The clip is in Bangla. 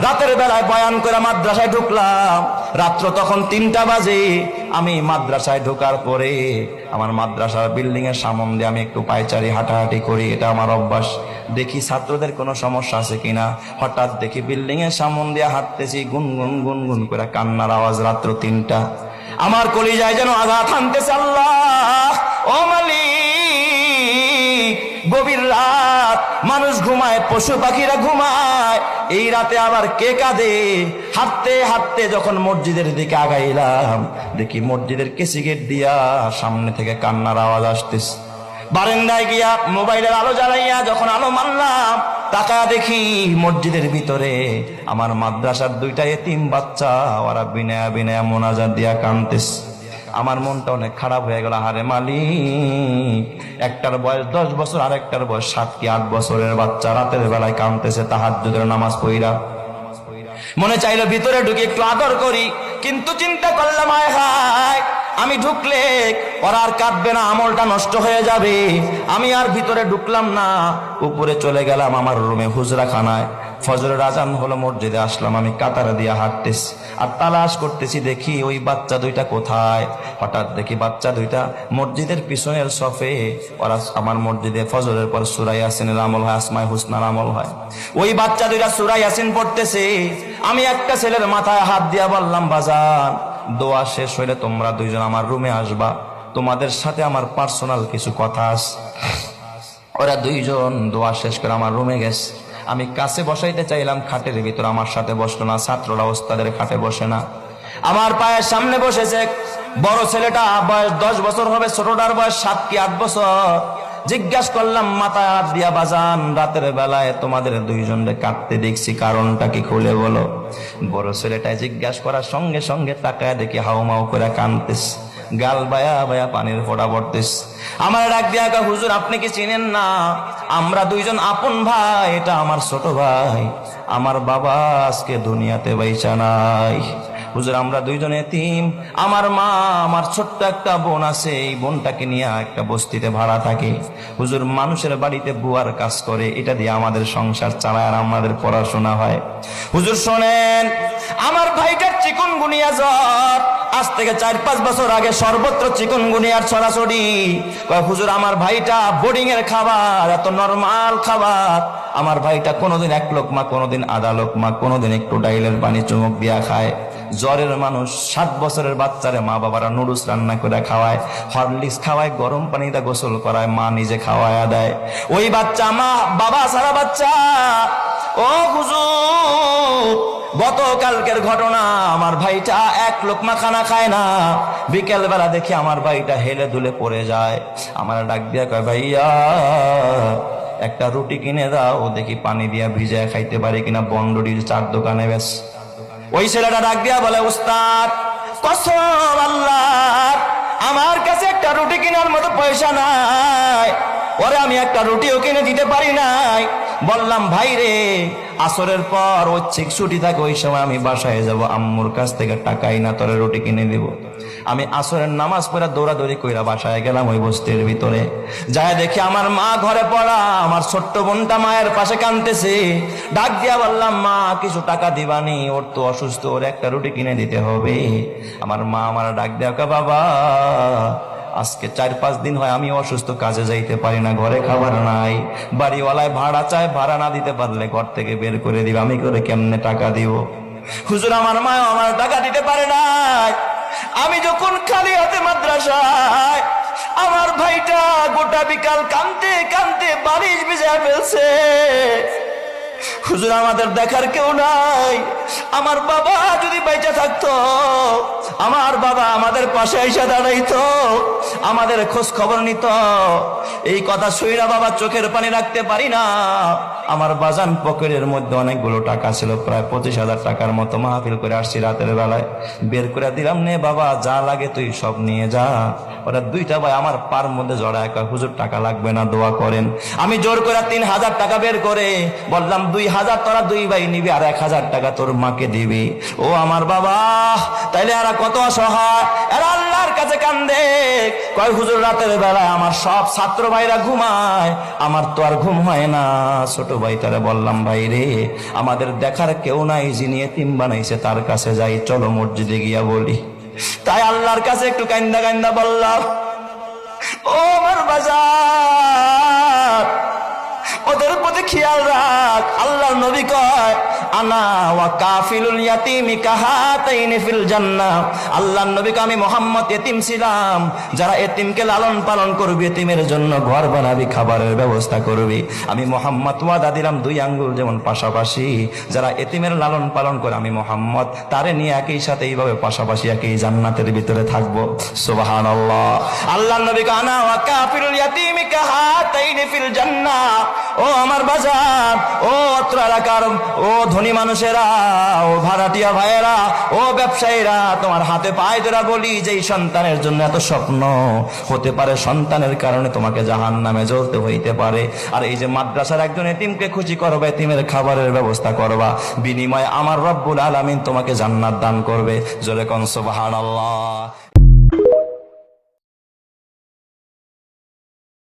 রাতের বেলায় বয়ান করে মাদ্রাসায় ঢুকলাম, রাত্র তখন 3টা বাজে। আমি মাদ্রাসায় ঢোকার পরে আমার মাদ্রাসার বিল্ডিং এর সামনে দিয়ে আমি একটু পায়চারি হাঁটাহাঁটি করি, এটা আমার অভ্যাস। দেখি ছাত্রদের কোনো সমস্যা আছে কিনা। হঠাৎ দেখি বিল্ডিং এর সামনে দিয়ে হাঁটতেছি, গুনগুন গুনগুন করে কান্নার আওয়াজ। রাত্র 3টা, আমার কলিজায় যেন আঘাত হানতেছে। আল্লাহ, ও মালিক, গভীর রাত, মানুষ ঘুমায়, পশু পাখিরা ঘুমায়, এই রাতে আবার কে কাঁদে? হাঁটতে হাঁটতে যখন মসজিদের দিকে আগাইলাম, দেখি মসজিদের কেসি গেট দিয়া সামনে থেকে কান্নার আওয়াজ আসতেছে। বারান্দায় গিয়া মোবাইলের আলো জ্বালাইয়া যখন আলো মারলাম, তাকা দেখি মসজিদের ভিতরে আমার মাদ্রাসার 2টা এতিম বাচ্চা, ওরা বিনয়া বিনয়া মোনাজাত দিয়া কাঁদতেছে। আমার মনটা অনেক খারাপ হয়ে গেল। আরে মালিক, একটার বয়স 10 বছর, আর একটার বয়স 7 কি 8 বছরের বাচ্চা রাতের বেলায় কাঁদতেছে তাহাজ্জুদের নামাজ পড়া। মনে চাইলো ভিতরে ঢুকে একটু আদর করি, কিন্তু চিন্তা করলাম আয় হায়, আমি ঢুকলে ওরা আর কাঁদবে না, আমলটা নষ্ট হয়ে যাবে। আমি আর ভিতরে ঢুকলাম না, উপরে চলে গেলাম আমার রুমে, হুজরা খানায়। ফজরের আজান হলো, মসজিদে আসলাম। আমি কাতার দিয়া হাঁটতেছি আর তালাশ করতেছি, দেখি ওই বাচ্চা 2টা কোথায়। হঠাৎ দেখি বাচ্চা 2টা মসজিদের পিছনের সফে, ওরা আমার মসজিদে ফজরের পর সূরা ইয়াসিনের আমল হয়, আসমায়ে হুসনার আমল হয়। ওই বাচ্চা 2টা সূরা ইয়াসিন পড়তেছে। আমি একটা ছেলের মাথায় হাত দিয়া বললাম, বাজান, দোয়া শেষ হইলে তোমরা 2জন আমার রুমে আসবা, তোমাদের সাথে আমার পার্সোনাল কিছু কথা আছে। ওরা 2জন দোয়া শেষ করে আমার রুমে গেছে। আমি কাছে বসাইতে চাইলাম খাটের ভিতর, আমার সাথে বসলো না। ছাত্ররা ওস্তাদের খাটে বসে না, আমার পায়ের সামনে বসেছে। বড় ছেলেটা বয়স 10 বছর হবে, ছোটটার বয়স 7 কি 8 বছর। জিজ্ঞাসা করলাম মাথায় হাত দিয়া, বাজান, রাতের বেলায় তোমাদের 2জনকে কাঁদতে দেখছি, কারণটা কি খুলে বলো। বড় ছেলেটাই জিজ্ঞাসা করার সঙ্গে সঙ্গে তাকায় দেখি হাউমাউ করে কাঁদতেছে, গাল বায়া বায়া পানির ফোঁটা পড়তেছে। আমার ডাক দিয়া, হুজুর আপনি কি চিনেন না? আমরা 2জন আপন ভাই, এটা আমার ছোট ভাই, আমার বাবা আজকে দুনিয়াতে বাইচা নাই। হুজুর আমরা 2জন এতিম, আমার মা, আমার ছোট্ট একটা বোন আছে, এই বোনটাকে নিয়ে একটা বস্তিতে ভাড়া থাকে। হুজুর মানুষের বাড়িতে বুয়ার কাজ করে, এটা দিয়ে আমাদের সংসার চালায় আর আমাদের পড়াশোনা হয়। হুজুর শোনেন, আমার ভাইটার চিকুনগুনিয়া জ্বর, আজ থেকে 4-5 বছর আগে সর্বত্র চিকুনগুনিয়ার ছড়াছড়ি। হুজুর আমার ভাইটা বোর্ডিং এর খাবার, এত নরমাল খাবার আমার ভাইটা কোনোদিন 1 লোকমা, কোনোদিন আধা লোকমা, কোনোদিন একটু ডাইলের পানি চুমুক দিয়া খায়। জ্বরের মানুষ, 7 বছরের বাচ্চারে মা বাবারা নুডলস রান্না করে খাওয়ায়, হরলিক্স খাওয়ায়, গরম পানিতে গোসল করায়, মা নিজে খাওয়ায়া দেয়। ওই বাচ্চা মা বাবা সারা বাচ্চা। ও হুজুর, গতকালকের ঘটনা, আমার ভাইটা 1 লোকমা খানা খায় না। বিকেল বেলা দেখি আমার ভাইটা হেলে দুলে পড়ে যায়। আমার ডাক দিয়া কয়, ভাইয়া একটা রুটি কিনে দাও, দেখি পানি দিয়া ভিজায় খাইতে পারি কিনা, বন্ডডির 4 দোকানে বেশ। ওই ছেলেটা ডাক দিয়া বলে, উস্তাদ কসম আল্লাহর, আমার কাছে একটা রুটি কেনার মতো পয়সা নাই, ওরে আমি একটা রুটিও কিনে দিতে পারি নাই। বললাম, ভাই রে, আসরের পর ঐচ্ছিক ছুটি থাকে, ওই সময় আমি বাসায় যাব, আম্মুর কাছ থেকে টাকাই না, তোরে রুটি কিনে দিব। আমি আসরের নামাজ পড়া দৌড়াদৌড়ি কইরা বাসায় গেলাম। ওই বস্তির ভিতরে যায় দেখি আমার মা ঘরে পড়া, আমার ছোট্ট বোনটা মায়ের পাশে কাঁদতেছে। ডাক দিয়া বললাম, মা কিছু টাকা দিবানি, ওর তো অসুস্থ, ওর একটা রুটি কিনে দিতে হবে। আমার মা আমার ডাক দিয়া, বাবা আজকে 4-5 দিন হয় আমি অসুস্থ, কাজে যাইতে পারি না, ঘরে খাবার নাই, বাড়িওয়ালায় ভাড়া চায়, ভাড়া না দিতে পারলে ঘর থেকে বের করে দিবে, আমি করে কেমনে টাকা দিব? হুজুর আমার মা আমার টাকা দিতে পারে নাই। আমি যখন খালি হাতে মাদ্রাসায়, আমার ভাইটা গোটা বিকাল কাঁদতে কাঁদতে বালিশ ভিজায় ফেলছে। হুজুর আমাদের দেখার কেউ নাই, আমার বাবা যদি বেঁচে থাকতো, আমার বাবা আমাদের পাশে এসে দাঁড়াইতো, আমাদের খোঁজ খবর নিত। এই কথা শুইরা বাবা চোখের পানি রাখতে পারি না। আমার বাজান পকেটের মধ্যে অনেকগুলো টাকা ছিল, প্রায় 25,000 টাকার মতো। মাহফিল করে আসছি, রাতের বেলায় বের করে দিলাম, নে বাবা যা লাগে তুই সব নিয়ে যা। ওরা 2টা ভাই আমার পার মধ্যে জড়ায়, হুজুর টাকা লাগবে না, দোয়া করেন। আমি জোর করে 3,000 টাকা বের করে বললাম, 2,000 তোরা 2 ভাই নিবি, আর 1,000 টাকা তোর মাকে দিবি। ও আমার বাবা, তাইলে আর কত অসহায়, এরা আল্লাহর কাছে কান্দে, কয় হুজুর রাতের বেলা আমার সব ছাত্র ভাইরা ঘুমায়, আমার তো আর ঘুম হয় না। ছোট ভাই তারা বললাম, ভাই রে আমাদের দেখার কেউ নাই, যিনি এতিম বানাইছে তার কাছে যাই, চলো মসজিদে গিয়া বলি। তাই আল্লাহর কাছে একটু কান্দা কান্দা বললাম, ও আমার বাজার, ওদের প্রতি খেয়াল রাখ। আল্লাহর নবী কয়, আনা ওয়া কাফিলুল ইয়াতিমি কাহাতাইনি ফিল জান্নাহ। আল্লাহর নবী কয়, আমি মুহাম্মদ এতিম ছিলাম, যারা এতিমকে লালন পালন করবে, এতিমের জন্য ঘর বানাবি, খাবারের ব্যবস্থা করবি, আমি মুহাম্মদ ওয়াদা দিলাম 2 আঙ্গুল যেমন পাশাপাশি, যারা এতিমের লালন পালন করে আমি মুহাম্মদ তারে নিয়ে একই সাথে এইভাবে পাশাপাশি একই জান্নাতের ভিতরে থাকবো। সুবহানাল্লাহ। আল্লাহর নবী কয়, আনা ওয়া কাফিলুল ইয়াতিমি কাহাতাইনি ফিল জান্নাহ। ও আমার বাজার, ও অত্র এলাকার ও ধনী মানুষেরা, ও ভাড়াটিয়া ভাইয়েরা, ও ব্যবসায়ীরা, তোমার হাতে পায়ে ধরা বলি, যে এই সন্তানের জন্য এত স্বপ্ন, হতে পারে সন্তানের কারণে তোমাকে জাহান্নামে জ্বলতে হইতে পারে, আর এই যে মাদ্রাসার একজন এতিমকে খুশি করবা, এতিমের খাবারের ব্যবস্থা করবা, বিনিময়ে আমার রব্বুল আলামিন তোমাকে জান্নাত দান করবে। জোরে কোন সুবহানাল্লাহ।